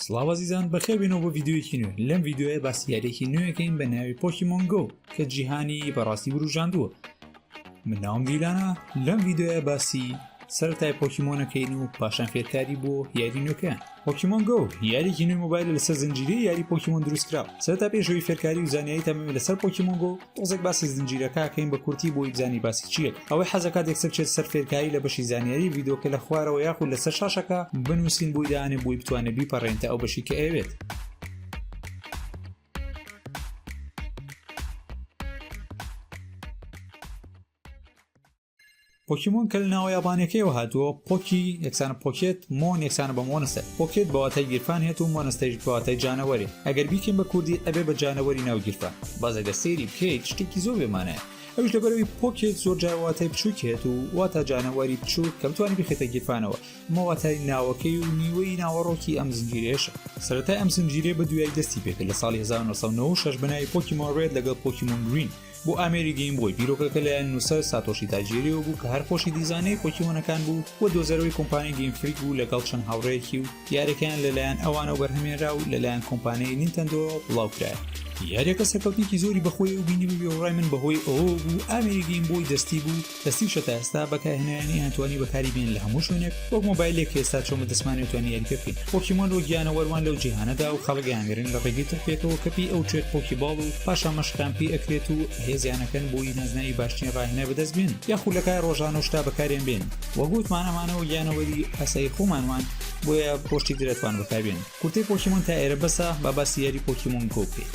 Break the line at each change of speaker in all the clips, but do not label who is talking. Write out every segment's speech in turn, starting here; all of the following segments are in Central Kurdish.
سڵاو عزیزان بەخێربێنەوە بۆ ڤیدیۆیەکی نوێ. لەم ڤیدیۆیە باسی یاریەکی نوێیەکەین بە ناوی پۆکیمۆن گۆ کە جیهانی بەڕاستی بروژاندووە. من ناوم دیلانە. لەم ڤیدیۆیە باسی سەرەتای پۆکیمۆنەکەین و پاشان فێرکاری بۆ یاری نوێکەیان. پۆکیمۆن گۆ یاریەکی نوێی مۆبایلە لەسەر زنجیرەی یاری پۆکیمۆن دروستکراوە. سەرەتا پێشەوەی فێرکاری و زانیاری تەمەمی لەسەر پۆکیمۆن گۆ تۆزێک باسی زنجیرەکە ئەکەین بە کورتی بۆی بزانی باسی چییە. ئەوەی حەزەکات یەکسەر بچێت سەر فێرکاری لە بەشی زانیاری ڤیدیۆکە لە خوارەوە یاخود لەسەر شاشەکە بنووسین بۆی دانێ بۆی بتوانێت بیپەڕێنتە ئەو بەشی کە ئەوێت. پۆکیمۆن کە لە ناوە یابانیەکەیەوە هاتووە، پۆکی یەکسانە پۆکێت، مۆن یەکسانە بە مۆنەستە. پۆکێت بەواتای گیرفان هێت و مۆنەستەیش بەواتای جانەوەری. ئەگەر بیکەین بە کوردی ئەبێ بە جانەوەری ناو گیرفان. باز ئەگەر سەیری بکەیت شتێکی زۆر بێمانەیە. ئەوش لەبەرەوەی پۆکێت زۆر جار واتای بچووک هێت و واتە جانەوەری بچووک کە بتوانێت بخێتە گیرفانەوە. ئەمە واتای ناوەکەی و نیوەی ناوەڕۆکی ئەم زنجیرەیەشە. سەرەتای ئەم زنجیرەیە بە دوای دەستی پێکرد لە ساڵی 1996 بەناوی پۆکیمۆن ڕێد لەگەڵ پۆکیمۆن گرین بۆ ئامێری گەیم بۆی. بیرۆکەکە لەلایەن نووسەر ساتۆشی تاجیریەوە بوو کە هەر خۆشی دیزانەی پۆکیمۆنەکان بوو و دۆزەرەوەی کۆمپانیای گەیم فریک بوو لەگەڵ چەند هاوڕێیەکی و یاریەکەیان لەلایەن ئەوانەوە بەرهەمهێنرا و لەلایەن کۆمپانیای نینتەندۆ بڵاوکرایە. یاریەکە سەرکەوتنێکی زۆری بەخۆی و بینی بوو ڕای من بەهۆی ئەوە بوو ئامێری گەیم بۆی دەستی بوو دەستیشە تا ئێستا بەکارهێنانی هەنتوانی بەکاری بێن لە هەموو شوێنێک وەک مۆبایلێک کە ئێستا چۆن بە دەستمانی توانی یاریکە بکەین. پۆکیمۆن وەک گیانەوەروان لەو جیهانەدا و خەڵک یانگرن لە ڕێگەی تەرپێکەوە کەپی ئەو توێت پۆکیباڵ و پاشان مەشقیان پێی ئەکرێت و هێزیانەکەن بۆی نازناوی باشترین ڕاهێنەر بەدەست بێن یاخود لە کار ڕۆژانە و شتا بەکارێن بێن. وەگوتمانەمانەوە گیانەوەری ئەسایی خۆمانوان بۆیە پۆشتی درێتوان بەکاربێن. کورتەی پۆکیمۆن تا ئێرە بەسە بە باسی یاری پۆکیمۆن گۆ بکەین.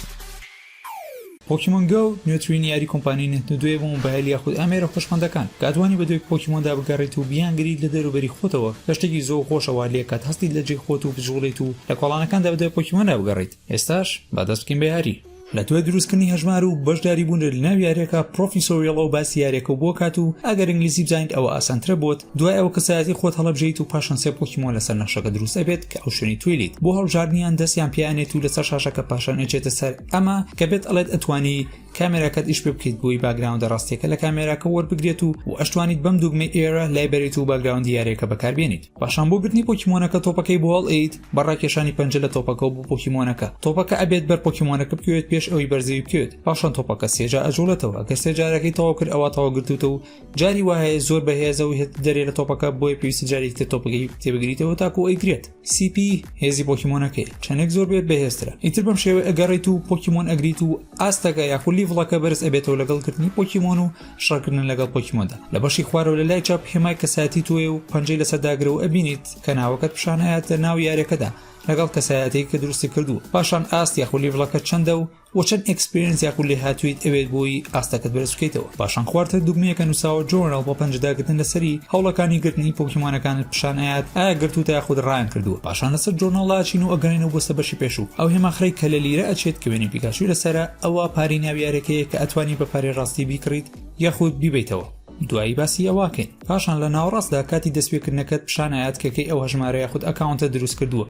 پۆکیمۆن گۆ نوێترین یاری کۆمپانیای نینتەندۆیە بۆ مۆبایل یاخود ئامێرە خۆشمەندەکان کە ئەتوانی بە دوای پۆکیمۆندا بگەڕێیت و بیانگریت لە دەروبەری خۆتەوە کە شتێکی زۆر خۆشەوە لێ کات هەستیت لە جێی خۆت و بژوڵیت و لە کۆڵانەکاندا بە دوای پۆکیمۆندا بگەڕێیت. ئێستاش با دەست بکەین بە یاری. لە دوای دروستکردنی هەژمار و بەشداری بوون لە ناو یاریەکە پرۆفیسۆریەڵ و باسی یاریەکە و بۆ کات و ئەگەر ئینگلیزی بزانیت ئەوە ئاسانترە بۆت دوای ئەوە کەسایەتی خۆت هەڵەبژێیت و پاشان سێ پۆکیمۆن لەسەر نەخشەکە دروست ئەبێت کە ئەو شوێنی توێلیت بۆ هەڵبژاردنیان دەستیان پیانێت و لەسەر شاشەکە پاشان ئەچێتە سەر ئەمە کە بێت ئەڵێت ئەتوانی کامێراکەت ئیش پێ بکەیت بۆی باگراوندە ڕاستیەکە لە کامێراکە وەربگرێت و ئەشتوانیت بەم دوگمەی ئێرە لای بەریت و باگراوندی یاریەکە بەکاربێنیت. پاشان بۆ گرتنی پۆکیمۆنەکە تۆپەکەی بۆ هەڵئەیت بەڕاکێشانی پەنجە لە تۆپەکە بۆ پۆکیمۆنەکە. تۆپەکە ئەبێت بەر پۆکیمۆنەکە بکوێت پێش ئەوەی بەرزەوی بکوێت. پاشان تۆپەکە سێجا ئەجوڵێتەوە. ئەگەر سێجارەکەی تەواو کرد ئەوە تەواو گرتوتە و جاری وایە زۆر بەهێزە و هێت دەرێ لە تۆپەکە بۆیە پێویستە جارێک تر تۆپەکەی تێبگریتەوە تاکو ئەیگرێت. CP هێزی پۆکیمۆنەکەی چەندێک زۆر بێت بەهێزترە. ئیتر بەم شێوەیە ئەگەڕێیت و پۆکیمۆن ئەگریت و ئاستەکە یاخود لیڤڵەکە بەرز ئەبێتەوە لەگەڵکردنی پۆکیمۆن و شڕکردن لەگەڵ پۆکیمۆندا. لە بەشی خوارەوە لە لای چاپ هێمای کەسایەتی تۆیە و پەنجەی لەسەرداگرە و ئەبینیت کە ناوەکەت پیشانەیەتە ناو یاریەکەدا لەگەڵ کەسایەتێکی کە دروستی کردووە. پاشان ئاست یاخود لیڤڵەکە چەندە و چەند ئەکسپریەنس یاخود لێ هاتوویت ئەوێت بۆی ئاستەکەت بەرز بکەیتەوە. پاشان خواردتە دوگمەیەکە نووساوە جۆرنەڵ بۆ پەنجەداگرتن لەسەری هەوڵەکانی گرتنی پۆکیمۆنەکانت پیشانەیەت ئایا گرتوتە یاخود ڕایان کردووە. پاشان لەسەر جۆرنەڵ لاچین و ئەگەڕێنەوە بۆ سەر بەشی پێشوو. ئەو هێماخرەی کە لە لیرە ئەچێت کە وێنی پیکاچوی لەسەرە ئەوە پارەی ناو یاریەکەیە کە ئەتوانی بە پارەی ڕاستی بیکڕیت یاخود بیبیتەوە. دوایی باسی ئەواکەین. پاشان لە ناوەڕاستدا کاتی دەستپێکردنەکەت پیشانەیەت کەکەی ئەو هەژمارە یاخود ئەکاونتە دروست کردووە.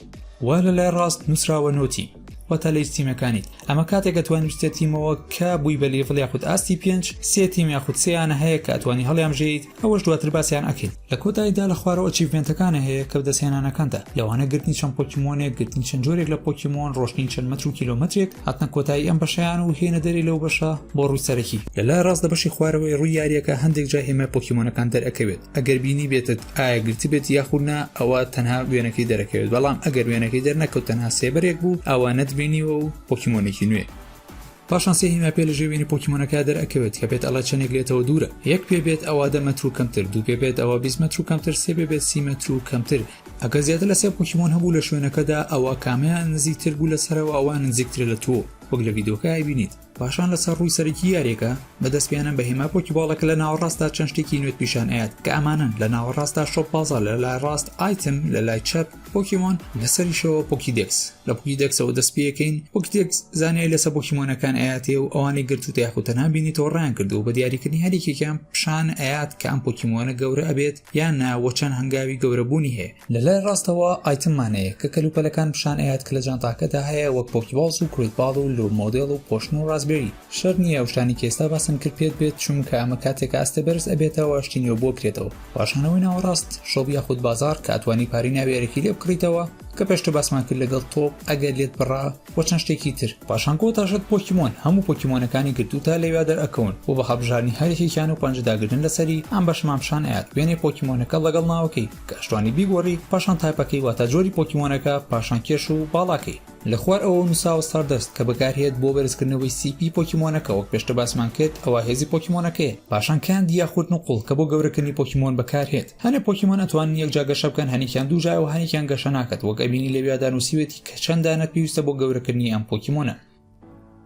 وا لە لای ڕاست نووسراوە نۆتی وەتا لە تیمەکانیت. ئەمە کاتێک ئەتوانیت بچێت تیمەوە کە بووی بە لیڤڵ یاخود ئاستی 5 سێ تیم یاخود سێیانە هەیە کە ئەتوانی هەڵیان بژێیت ئەوەش دواتر باسییان ئەکەین. لە کۆتاییدا لە خوارەوە ئەچیڤمنتەکانە هەیە کە دەستهێنانەکانتە لەوانە گرتنی چەند پۆکیمۆنێک گرتنی چەند جۆرێک لە پۆکیمۆن ڕۆشتنی چەند مەتر و کیلۆمەترێک هاتنە کۆتایی ئەم بەشیان و هێنە دەری لەو بەشە بۆ ڕووی سەرەکی. لە لای ڕاست لە بەشی خوارەوەی ڕووی یاریەکە هەندێک جا هێمای پۆکیمۆنەکان دەرەکەوێت. ئەگەر بینی بێتت ئایا گرتی بێت یاخود نا ئەوە تەنها وێنەکەی دەرەکەوێت. بەڵام ئەگەر وێنەکەی دەرنەکەوت تەنها سێبەرێک بوو ئەوانەت بینیوە و پۆکیمۆنێکی نوێ. پاشان سێ هێما پێ لە ژێوێنی پۆکیمۆنەکە دەرەکەوێت کە بێت ئەڵە چەندێک لێتەوە دوورە. یەک پێ بێت ئەوە 10 مەتر و کەمتر، دوو پێ بێت ئەوە 20 مەتر و کەمتر، سێ پێ بێت 30 مەتر و کەمتر. ئەگەر زیاتر لە سێ پۆکیمۆن هەبوو لە شوێنەکەدا ئەوە کامیان نزیکتر بوو لەسەرەوە ئەوان نزیکتر لە تۆ وەک لە ڤیدیۆکە ئایبینیت. پاشان لەسەر ڕووی سەرەکی یاریەکە بەدەستپێنن بە هێما پۆکیباڵەکە لە ناوەڕاستدا چەند شتێکی نوێت پیشان ئەیات کە ئەمانن لە ناوەڕاستدا شۆپ بازار، لە لای ڕاست ئایتم، لە لای چەپ پۆکیمۆن، لەسەریشەوە پۆکیدێکس. لە پۆکیدێکسەوە دەست پێەکەین. پۆکیدێکس زانیاری لەسەر پۆکیمۆنەکان ئەیاتێ و ئەوانەی گرتوتە یاخود تەنها بینیتەوە ڕایان کردو بە دیاریکردنی هەرێکێکیان پیشان ئەیات کە ئەم پۆکیمۆنە گەورە ئەبێت یان ناوە چەند هەنگاوی گەورەبوونی هەیە. لە لای ڕاستەوە ئایتممانەیە کە کەلوپەلەکان پیشان ئەیات کە لە جانتاکەدا هەیە وەک پۆکیباڵز و کرویتباڵ و لۆ مۆدێڵ و پۆشن و ڕازبێری. شەر نییە ئەو شتانی کە ئێستا باسم کرد پێت بێت چونکە ئەمە کاتێک ئاستە بەرز ئەبێتەوە شتینیەوە بۆ بکرێتەوە. پاشانەوەی ناوەڕاست شۆپ یاخود بازار کە ئەتوانی پارەی ناویارێکی لێ بکڕیتەوە کە پێشتر باسمان کرد لەگەڵ تۆپ ئەگەر لێت بڕا بۆ چەند شتێکی تر پاشان کۆتاشت پۆکیمۆن هەموو پۆکیمۆنەکانی گرتو تا لەوێ دەرئەکەون و بە هەبژارنی هەرێکیان و پەنجداگرتن لەسەری ئەم بەشمامشان ئاات وێنێ پۆکیمۆنەکە لەگەڵ ناوەکەی کە ئەشتوانی بیگۆڕی پاشان تایپەکەی واتە جۆری پۆکیمۆنەکە پاشان کێش و باڵاکەی لە خوار ئەوە نووساوە ستاردەست کە بەکارهێت بۆ بەرزکردنەوەی CP پۆکیمۆنەکە وەک پێشتر باسمان کرد ئەوە هێزی پۆکیمۆنەکەیە پاشان کاندی یاخود نقوڵ کە بۆ گەورەکردنی پۆکیمۆن بەکارهێت هەنێ پۆکیمۆن ئەتوانن یەکجا گەشە بکەن هەنێکیان دوو جای و هەنێکیان گەشە ناکات وەک ئەبینی لەوێدا نووسیوێتی کە چەندانە پێویستە بۆ گەورەکردنی ئەم پۆکیمۆنە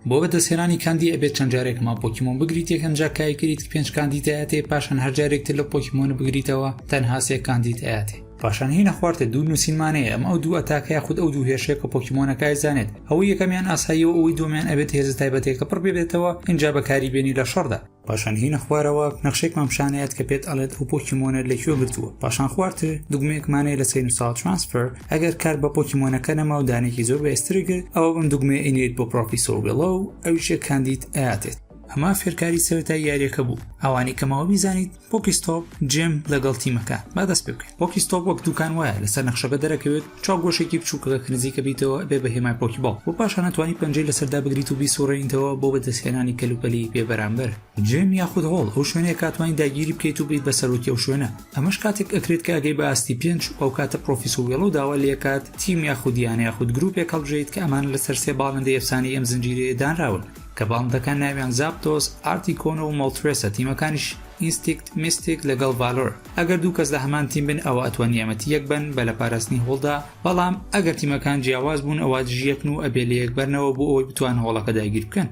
بۆ بەدەستهێنانی کاندی ئەبێت چەند جارێک ما پۆکیمۆن بگریت یەکەم جا کاریکریت 5 کاندیت ئاەتێ پاشان هەر جارێکتر لە پۆکیمۆن بگریتەوە تەنها 3 کاندیت ئاەتێ پاشان هینە خوارتە دوو نووسینمانەیە ئەم ئەو دوو ئەتاکە یاخود ئەو دوو هێشەیە کە پۆکیمۆنەکە زانێت ئەوەی یەکەمیان ئاساییەوە ئەوەی دووەمیان ئەبێت هێز تایبەتێکە پڕ بێتەوە اینجا بەکاری بێنی لە شەڕدا پاشان هینە خوارەوە نەخشێکمان پیشانەیەت کە پێت ئەڵێت ئەو پۆکیمۆنە لەکوێ گرتووە پاشان خوارتر دوگمەیەکمانەیە لە سینوسال ترانسفەر ئەگەر کار بە پۆکیمۆنەکە نەما و دانێکی زۆر بەئێسترگر ئەوە بم دوگمێ ئینێت بۆ پرۆفیسۆر وێڵە و ئەویشە کاندیت ئاەتێت هەما فێرکاری سەرەتای یاریەکە بوو ئەوانی کەماوە بیزانیت پۆکیستۆپ جێم لەگەڵ تیمەکە با دەست پێ بکەیت پۆکیستۆپ وەک دوکان وایە لەسەر نەخشەکە دەرەکەوێت چاو گۆشێکی بچووکە نزیکە بیتەوە بێ بە هێمای پۆکیبۆڵ و پاشان ناتوانانی پەنجەی لەسەردا بگریت و بیسوڕێنیتەوە بۆ بەدەستهێنانی کەلوپەلی پێ بەرامبەر جێم یاخود هۆڵ ئەو شوێنەیە کاتوانی داگیری بکەیت و بیت بە سەرۆکی ئەو شوێنە ئەمەش کاتێک ئەکرێت کە ئەگەی بە ئاستی پێنج ئەو کاتە پرۆفیسۆر وێڵە و داوا لێکات تیم یاخودیانە یاخود گروپێک هەڵبژێت کە ئەمان لەسەر سێ باڵندەی ئەفسانەی ئەم زنجیرەیە دانراون کە باڵندەکان ناویان زاپتۆس ئارتیکۆن و مۆڵترێسە تیمەکانیش ئینستیکت میستیک لەگەڵ ڤالۆر ئەگەر دوو کەس لە هەمان تیم بن ئەوە ئەتوانی یەمەتی یەک بن بە لە پاراستنی هۆڵدا بەڵام ئەگەر تیمەکان جیاواز بوون ئەوە دژیەکن و ئەبێ لە یەکبەرنەوە بۆ ئەوەی بتوان هۆڵەکە داگیر بکەن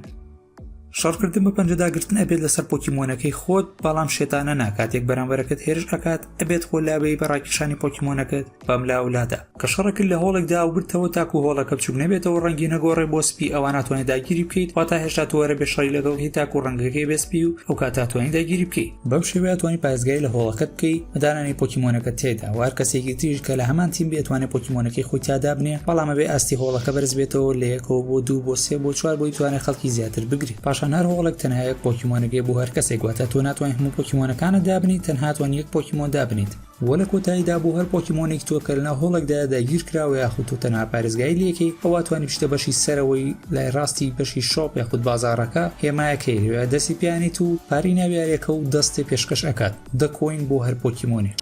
شەڕکردن بە پەنجەداگرتن ئەبێت لەسەر پۆکیمۆنەکەی خۆت بەڵام شێتانە ناکاتێک بەرامبەرەکەت هێرش ئەکات ئەبێت خۆلابەی بە ڕاکێشانی پۆکیمۆنەکەت بەم لاولادا کە شەڕەکرد لە هۆڵێکدا و برتەوە تاکو هۆڵەکە بچوک نەبێتەوە ڕەنگی نەگۆڕێ بۆ سپی ئەوە ناتوانێت داگیری بکەیت واتە هێشتا تۆوەرە بێ شەڕی لەگەڵ تاکو ڕەنگەکەی بێسپی و ئەو کات تاتوانی داگیری بکەیت بەم شێوەیە توانی پایزگای لە هۆڵەکەت بکەیت مەدانانی پۆکیمۆنەکە تێدا وار کەسێکی تریش کە لە هەمان تیم بێتوانێت پۆکیمۆنەکەی خۆی تادا بنێ بەڵام ئەبێ ئاستی هۆڵەکە بەرز بێتەوە لە 1 بۆ 2 بۆ 3 بۆ 4 بۆی توانێت خەڵکی زیاتر بگریت پاشان هەر هۆڵێک تەنها یەک پۆکیمۆنەکەی بۆ هەر کەسێک واتە تۆ ناتوانیت هەموو پۆکیمۆنەکانت دابنیت تەنها توانی یەک پۆکیمۆن دابنیت وە لە کۆتاییدا بۆ هەر پۆکیمۆنێک تۆ کە لەناو هۆڵێکدا داگیر کراوە یاخود تۆ تەنها پارێزگای لەکەی ئەوە توانی پشتە بەشی سەرەوەی لای ڕاستی بەشی شۆپ یاخود بازاڕەکە هێمایەکەی لەوێ دەستی پیانیت و پاری ناویارێکە و دەستی پێشکەش ئەکات دەکۆین بۆ هەر پۆکیمۆنێک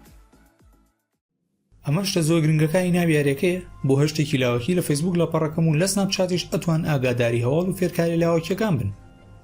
ئەمەشتە زۆر گرنگەکانی ناویارەکەیە بۆ هەشتێکی لاوەکی لە فەیسبوک لە پەڕەکەم و لە سناپچاتیش ئەتوان ئاگاداری هەواڵ و فێرکاری لاوەکیەکان بن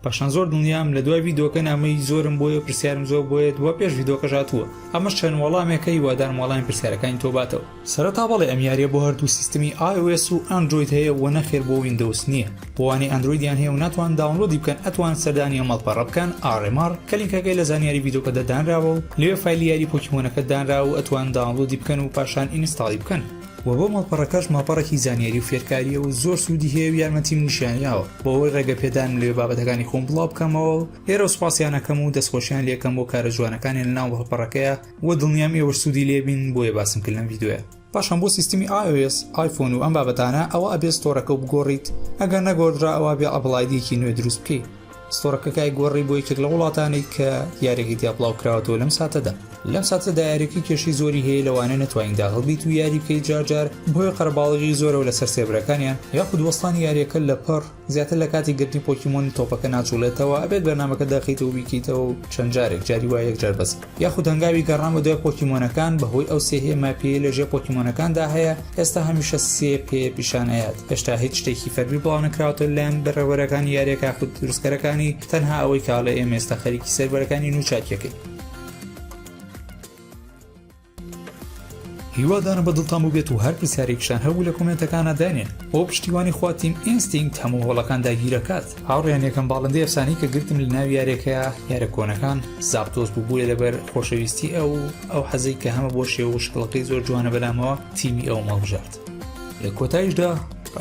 پاشان زۆر دڵنیام لە دوای ڤیدۆکە نامەی زۆرم بۆیە پرسیارم زۆر بۆیە دووە پێش ڤیدۆکە ژاتووە ئەمەش چەند وەڵامێکەی وادارم وەڵامی پرسیارەکانی تۆ باتەوە سەرەتا بەڵێ ئەم یاریە بۆ هەردوو سیستمی iOS و ئەندروید هەیە و نەخێر بۆ ویندۆوس نییە بۆوانی ئەندرویدیان هەیە و ناتوان داونلۆدی بکەن ئەتوان سەردانی ئەمەڵپەڕە بکەن RMR کە لینکەکەی لە زانیاری ڤیدۆکەدا دانراوە و لێوێ فایلی یاری پۆکیمۆنەکە دانراوە و ئەتوان داونلۆدی بکەن و پاشان ئینستاڵی بکەن و بۆ ماڵپەڕەکەش ماپەڕێکی زانیاری و فێرکاریە و زۆر سوودی هەیە و یارمەتیم نیشانیاوە بۆ ئەوەی ڕێگە پێدانم لێ بابەتەکانی خۆم بڵاو بکەمەوە لێرە سوپاسیانەکەم و دەستخۆشیان لێکەم بۆ کارە جوانەکانی لەناو هەڵپەڕەکەیە و دڵنیام ئێوەش سوودی لێبین بۆیە باسم کرد لەم ڤیدۆیە پاشان بۆ سیستمی iOS آیفۆن و ئەم بابەتانە ئەوە ئەبێ ستۆرەکە بگۆڕیت ئەگەر نەگۆڕرا ئەوە بێ ئەپڵایدێکی نوێ دروست بکەیت ستۆرەکەکای گۆڕی بۆ یەکێک لە وڵاتانەی کە یاریێکی تیا بڵاو کراوەتەوە لەم ساتەدا یاریەکەی کێشی زۆری هەیە لەوانە نەتوانین داخڵبیت و یاری بکەیت جارجار بۆیە قەرەباڵغی زۆرەوە لەسەر سێبرەکانیان یاخود وەستانی یاریەکە لە پەڕ زیاتر لە کاتی گرتنی پۆکیمۆنی تۆپەکە ناچوڵێتەوە ئەبێت بەرنامەکە داخیتەوە بیکەیتەوە و چەند جارێک جاری وایە یەکجار بەس یاخود هەنگاوی گەڕان بە دوای پۆکیمۆنەکان بەهۆی ئەو سێ هێما پێ لەژێر پۆکیمۆنەکاندا هەیە ئێستا هەمیشە سێ پێ پیشانەیەت هێشتا هیچ شتێکی فەرمی بڵاو نەکراوەتە لەم بەڕێوەرەکانی یاریەکە یاخود دروستکەرەکانی تەنها ئەوەی کاڵە ئێمە ئێستا خەریکی سەربەرەکانی نوچاکیەکەی هیوادارم بەدڵتان بوو بێت و هەر پرسیارێکشان هەبوو لە کۆمنتەکانە دانێن بۆ پشتیوانی خواتیم ئینستینکت هەموو هۆڵەکان داگیرەکات هاوڕێیان یەکەم باڵندەی ئەفسانەی کە گرتم لە ناوی یاریەکەیە یارە کۆنەکان زاپتۆس بووبووە لەبەر خۆشەویستی ئەو حەزەی کە هەمە بۆ شێوە شکڵەکەی زۆر جوانە بەلامەوە تیمی ئەو ماڵبژارد لە کۆتاییشدا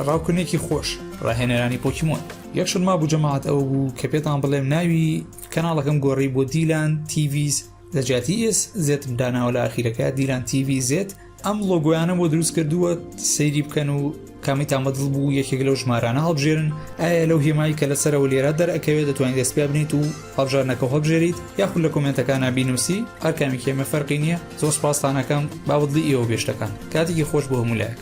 ڕاوکردنێکی خۆش ڕاهێنەرانی پۆکیمۆن یەکشت ما بوو جەماعەت ئەوە بوو کە پێتان بڵێم ناوی کەناڵەکەم گۆڕی بۆ دیلان تیڤیز لە جیاتی ئێس زێتم داناوە لە ئاخیرەکە دیلان تیڤی زێت ئەم لۆگۆیانە بۆ دروست کردووە سەیری بکەن و کامیتان بەدڵ بوو یەکێک لەو ژمارانە هەڵبژێرن ئایا لەو هێمایی کە لەسەرەوە لێرە دەرئەکەوێت دەتوانیت دەست پێ بنیت و هەڵبژارنەکە هەڵبژێریت یاخود لە کۆمنتەکانە بینووسی هەر کامی کێمە فەرقی نییە زۆر سپاستانەکەم با بەدڵی ئێوە بێشتەکان کاتێکی خۆش بۆ هەموو لایەک